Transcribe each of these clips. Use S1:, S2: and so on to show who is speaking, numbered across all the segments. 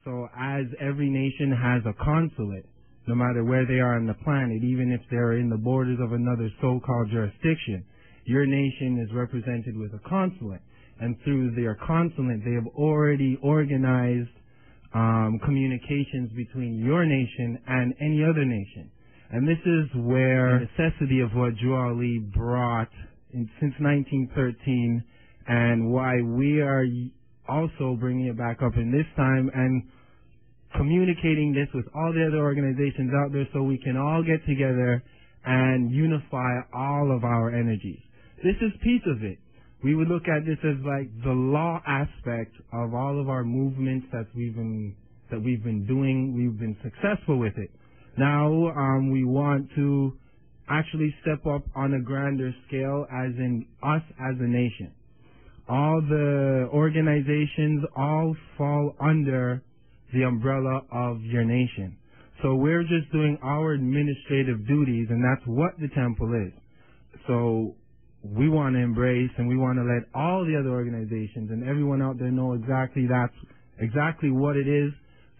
S1: So as every nation has a consulate, no matter where they are on the planet, even if they're in the borders of another so-called jurisdiction, your nation is represented with a consulate. And through their consulate, they have already organized communications between your nation and any other nation. And this is where the necessity of what Drew Ali brought since 1913, and why we are also bringing it back up in this time and communicating this with all the other organizations out there so we can all get together and unify all of our energies. This is piece of it. We would look at this as like the law aspect of all of our movements that we've been doing. We've been successful with it. Now we want to actually step up on a grander scale, as in us as a nation. All the organizations all fall under the umbrella of your nation. So we're just doing our administrative duties, and that's what the temple is. So we want to embrace, and we want to let all the other organizations and everyone out there know exactly what it is,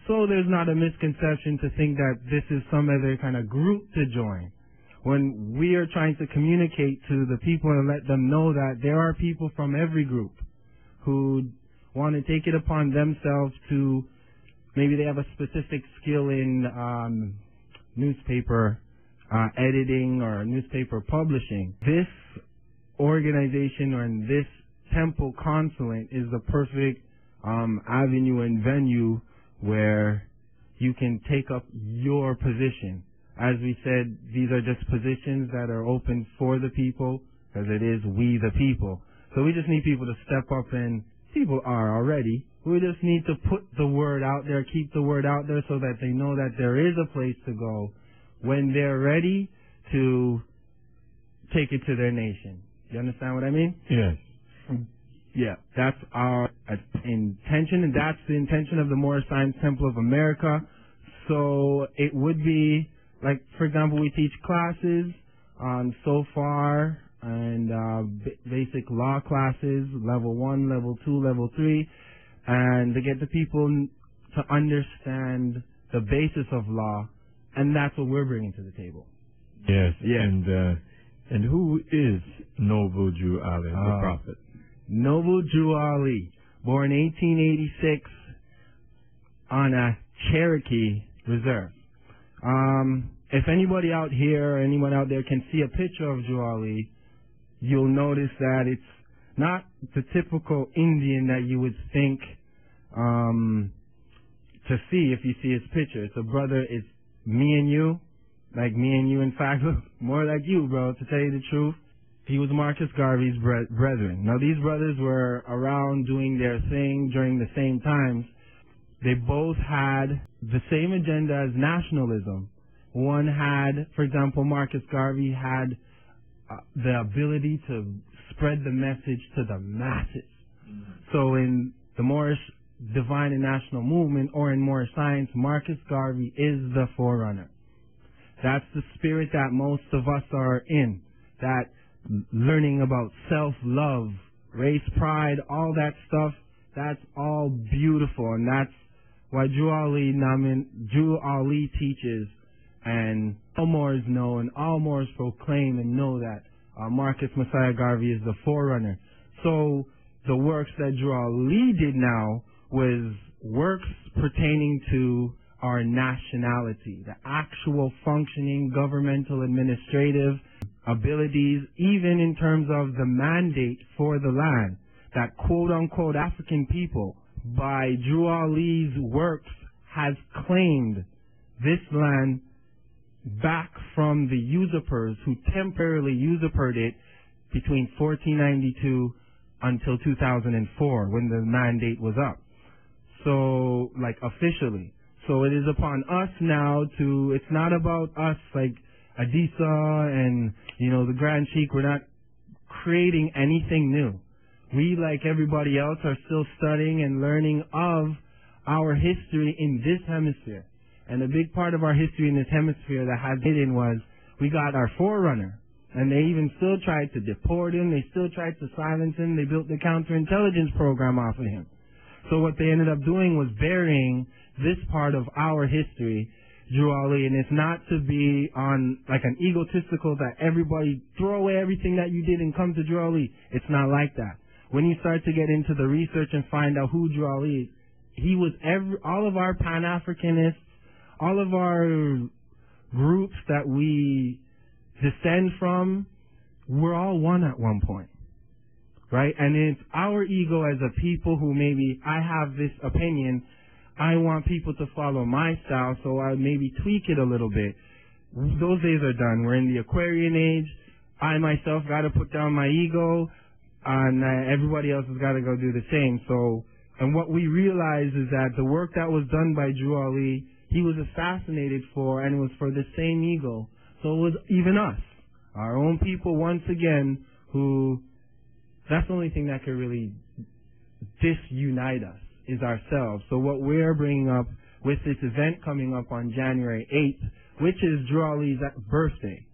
S1: so there's not a misconception to think that this is some other kind of group to join. When we are trying to communicate to the people and let them know that there are people from every group who want to take it upon themselves to, maybe they have a specific skill in newspaper editing or newspaper publishing. This organization or in this temple consulate is the perfect avenue and venue where you can take up your position. As we said, these are just positions that are open for the people, because it is we the people. So we just need people to step up, and people are already. We just need to put the word out there, keep the word out there so that they know that there is a place to go when they're ready to take it to their nation. You understand what I mean?
S2: Yes.
S1: Yeah, that's our intention, and that's the intention of the Moorish Science Temple of America. So it would be, like, for example, we teach classes on SOFAR and basic law classes, level 1, level 2, level 3, and to get the people to understand the basis of law, and that's what we're bringing to the table.
S2: Yes,
S1: yes.
S2: And who is Noble Drew Ali, the prophet?
S1: Noble Drew Ali, born 1886 on a Cherokee reserve. If anybody out here or anyone out there can see a picture of Drew Ali, you'll notice that it's not the typical Indian that you would think to see if you see his picture. It's a brother, it's me and you, like me and you, in fact, more like you, bro, to tell you the truth. He was Marcus Garvey's brethren. Now, these brothers were around doing their thing during the same times. They both had the same agenda as nationalism. One had, for example, Marcus Garvey had the ability to spread the message to the masses. So in the Moorish Divine and National Movement, or in Moorish Science, Marcus Garvey is the forerunner. That's the spirit that most of us are in, that learning about self-love, race pride, all that stuff, that's all beautiful, and that's why Drew Ali teaches, and all Moors know, and all Moors proclaim and know that Marcus Messiah Garvey is the forerunner. So the works that Drew Ali did now was works pertaining to our nationality, the actual functioning governmental administrative abilities, even in terms of the mandate for the land, that quote-unquote African people, by Drew Ali's works, has claimed this land back from the usurpers who temporarily usurped it between 1492 until 2004, when the mandate was up. So, like, officially. So it is upon us now to, it's not about us like Adisa and, the Grand Sheik. We're not creating anything new. We, like everybody else, are still studying and learning of our history in this hemisphere. And a big part of our history in this hemisphere that has hidden was we got our forerunner. And they even still tried to deport him. They still tried to silence him. They built the counterintelligence program off of him. So what they ended up doing was burying this part of our history, Drew Ali, and it's not to be on like an egotistical that everybody throw away everything that you did and come to Drew Ali. It's not like that. When you start to get into the research and find out who Drew Ali is, he was all of our Pan-Africanists, all of our groups that we descend from, we're all one at one point, right? And it's our ego as a people who maybe I have this opinion, I want people to follow my style, so I maybe tweak it a little bit. Those days are done. We're in the Aquarian age. I myself got to put down my ego, and everybody else has got to go do the same. So, and what we realize is that the work that was done by Drew Ali, he was assassinated for, and it was for the same ego. So it was even us, our own people, once again, who, that's the only thing that could really disunite us, is ourselves. So what we're bringing up with this event coming up on January 8th, which is Drew Ali's birthday,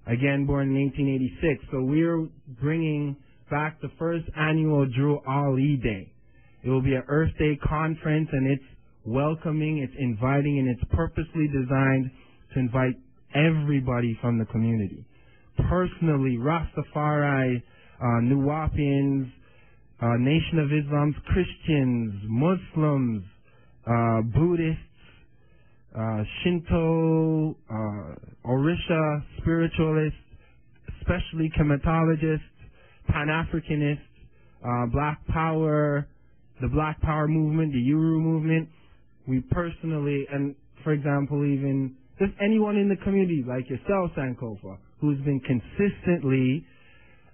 S1: again born in 1886. So we're bringing back the first annual Drew Ali Day. It will be an Earth Day conference, and it's welcoming, it's inviting, and it's purposely designed to invite everybody from the community. Personally, Rastafari, Nuwapians, Nation of Islam's Christians, Muslims, Buddhists, Shinto, Orisha spiritualists, especially chematologists, Pan-Africanists, Black Power, the Black Power movement, the Uru movement. We personally, and for example, even just anyone in the community like yourself, Sankofa, who's been consistently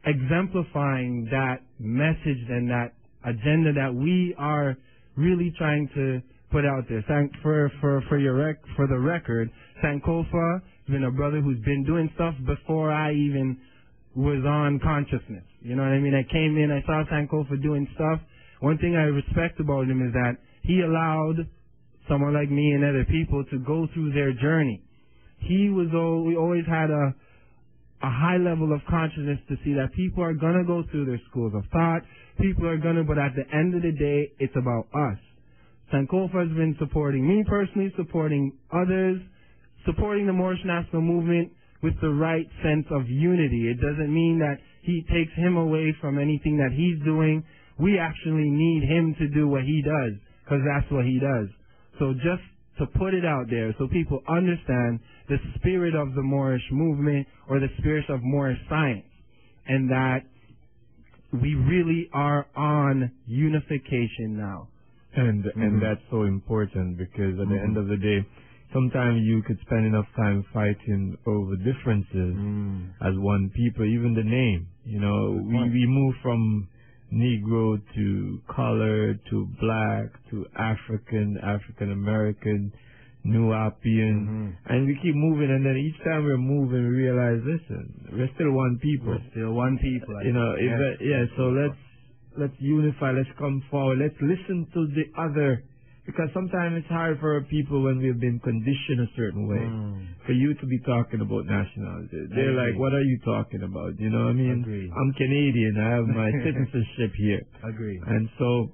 S1: exemplifying that message and that agenda that we are really trying to put out there. For the record, Sankofa has been a brother who's been doing stuff before I even was on consciousness. You know what I mean? I came in, I saw Sankofa doing stuff. One thing I respect about him is that he allowed someone like me and other people to go through their journey. We always had a high level of consciousness to see that people are going to go through their schools of thought. People are going to, but at the end of the day, it's about us. Sankofa has been supporting me personally, supporting others, supporting the Moorish National Movement with the right sense of unity. It doesn't mean that he takes him away from anything that he's doing. We actually need him to do what he does, because that's what he does. So just to put it out there so people understand the spirit of the Moorish movement or the spirit of Moorish science, and that we really are on unification now.
S2: And that's so important, because at the end of the day, sometimes you could spend enough time fighting over differences as one people, even the name. You know, we move from Negro to color to black to African American, Nuwapian, and we keep moving, and then each time we're moving, we realize, listen, we're still one people.
S1: We're still one people.
S2: You know, so let's unify, let's come forward, let's listen to the other, because sometimes it's hard for our people when we've been conditioned a certain way for you to be talking about nationality. They're like, what are you talking about? You know what I mean?
S1: Agreed.
S2: I'm Canadian, I have my citizenship here.
S1: Agreed.
S2: And so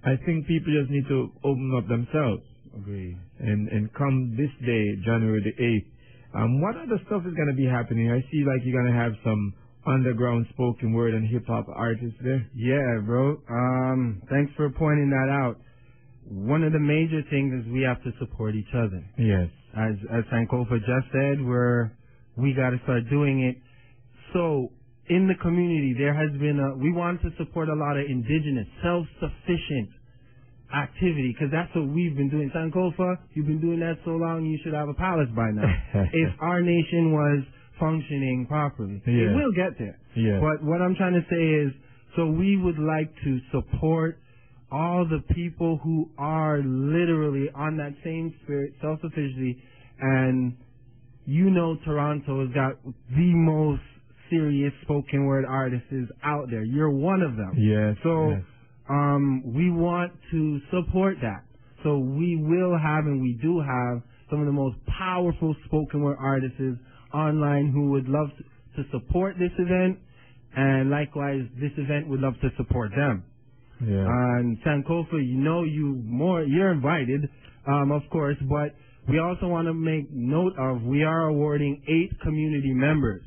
S2: I think people just need to open up themselves.
S1: Agreed.
S2: And come this day, January the 8th. What other stuff is going to be happening? I see like you're going to have some underground spoken word and hip-hop artists there.
S1: Yeah, bro. Thanks for pointing that out. One of the major things is we have to support each other.
S2: Yes.
S1: As Sankofa just said, we got to start doing it. So in the community, there has been we want to support a lot of indigenous, self-sufficient activity, because that's what we've been doing. Sankofa, you've been doing that so long, you should have a palace by now. If our nation was functioning properly, it will get there.
S2: Yeah.
S1: But what I'm trying to say is, so we would like to support all the people who are literally on that same spirit, self-sufficiency, and you know Toronto has got the most serious spoken word artists out there. You're one of them.
S2: Yes.
S1: So we want to support that. So we will have, and we do have, some of the most powerful spoken word artists online who would love to support this event, and likewise this event would love to support them.
S2: Yeah.
S1: And sankofa, you're invited, of course, but we also want to make note of we are awarding 8 community members.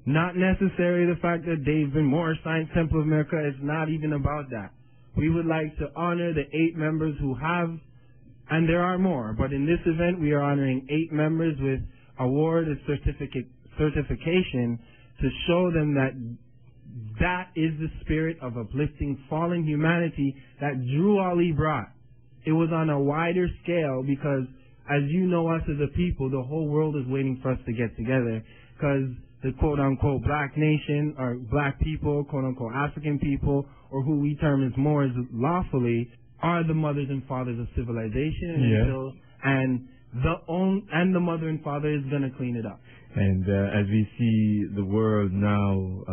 S1: Not necessarily the fact that they've been Moorish Science Temple of America. It's not even about that. We would like to honor the 8 members who have, and there are more, but in this event we are honoring 8 members with award and certification to show them that that is the spirit of uplifting fallen humanity that Drew Ali brought. It was on a wider scale because, as you know us as a people, the whole world is waiting for us to get together because the quote-unquote black nation or black people, quote-unquote African people, or who we term as Moors lawfully, are the mothers and fathers of civilization. And the mother and father is going to clean it up.
S2: And as we see the world now,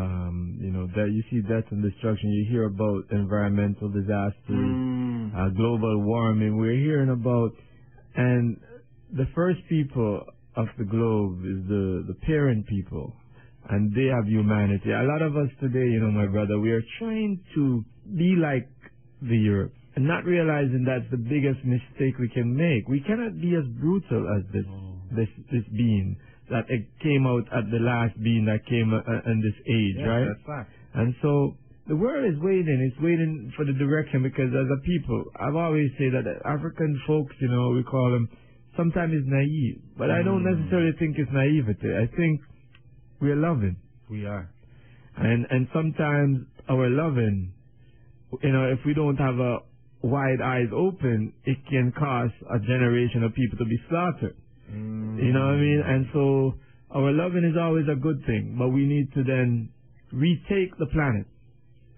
S2: that you see death and destruction, you hear about environmental disasters, global warming, we're hearing about, and the first people of the globe is the parent people, and they have humanity. A lot of us today, my brother, we are trying to be like the Europe, and not realizing that's the biggest mistake we can make. We cannot be as brutal as this being that it came out at the last being that came in this age, right?
S1: That's fact.
S2: And so the world is waiting. It's waiting for the direction because as a people, I've always said that African folks, we call them, sometimes it's naive. But I don't necessarily think it's naivety. I think we are loving.
S1: We are.
S2: And sometimes our loving, if we don't have a wide eyes open, it can cause a generation of people to be slaughtered. You know what I mean? And so our loving is always a good thing, but we need to then retake the planet.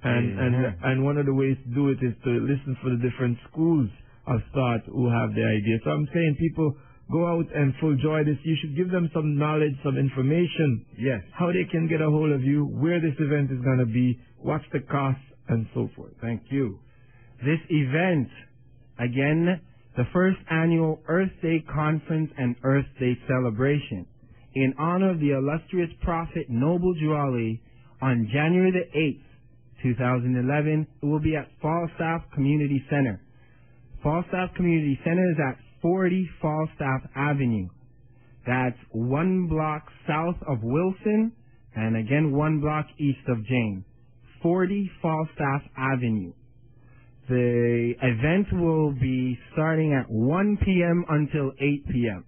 S2: And one of the ways to do it is to listen for the different schools of thought who have the idea. So I'm saying people go out and full joy this. You should give them some knowledge, some information.
S1: Yes.
S2: How they can get a hold of you, where this event is going to be, what's the cost, and so forth.
S1: Thank you. This event, again, the first annual Earth Day Conference and Earth Day Celebration, in honor of the illustrious Prophet Noble Drew Ali, on January the 8th, 2011, it will be at Falstaff Community Center. Falstaff Community Center is at 40 Falstaff Avenue. That's 1 block south of Wilson, and again 1 block east of Jane. 40 Falstaff Avenue. The event will be starting at 1 p.m. until 8 p.m.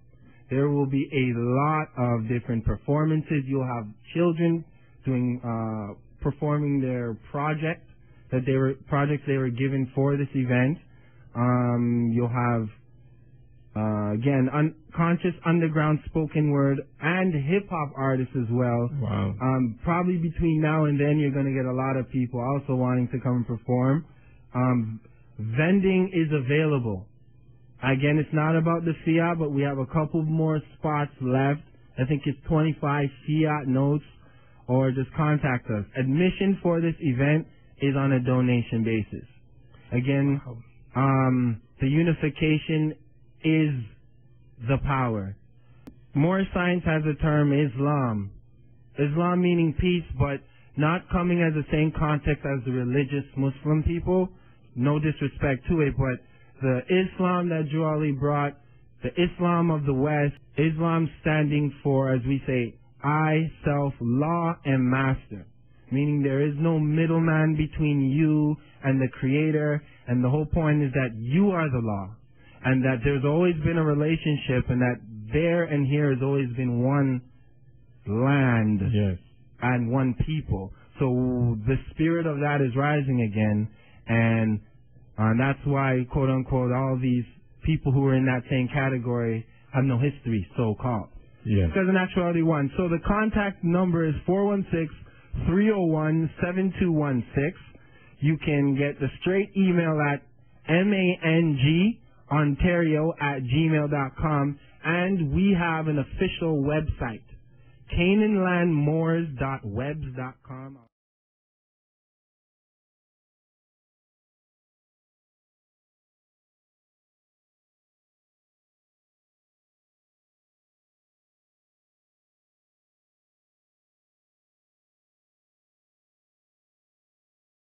S1: There will be a lot of different performances. You'll have children performing their projects they were given for this event. You'll have again conscious underground spoken word and hip hop artists as well.
S2: Wow.
S1: Probably between now and then you're going to get a lot of people also wanting to come and perform. Vending is available. Again, it's not about the fiat, but we have a couple more spots left. I think it's 25 fiat notes, or just contact us. Admission for this event is on a donation basis. Again, the unification is the power. Moorish Science has the term Islam. Islam meaning peace, but not coming as the same context as the religious Muslim people. No disrespect to it, but the Islam that Drew Ali brought, the Islam of the West, Islam standing for, as we say, I, self, law, and master. Meaning there is no middleman between you and the Creator, and the whole point is that you are the law, and that there's always been a relationship, and that there and here has always been one land and one people. So the spirit of that is rising again, and that's why, quote unquote, all these people who are in that same category have no history, so-called.
S2: Yes.
S1: Because in actuality, one. So the contact number is 416-301-7216. You can get the straight email at mangontario@gmail.com, and we have an official website, CanaanlandMoors.webs.com.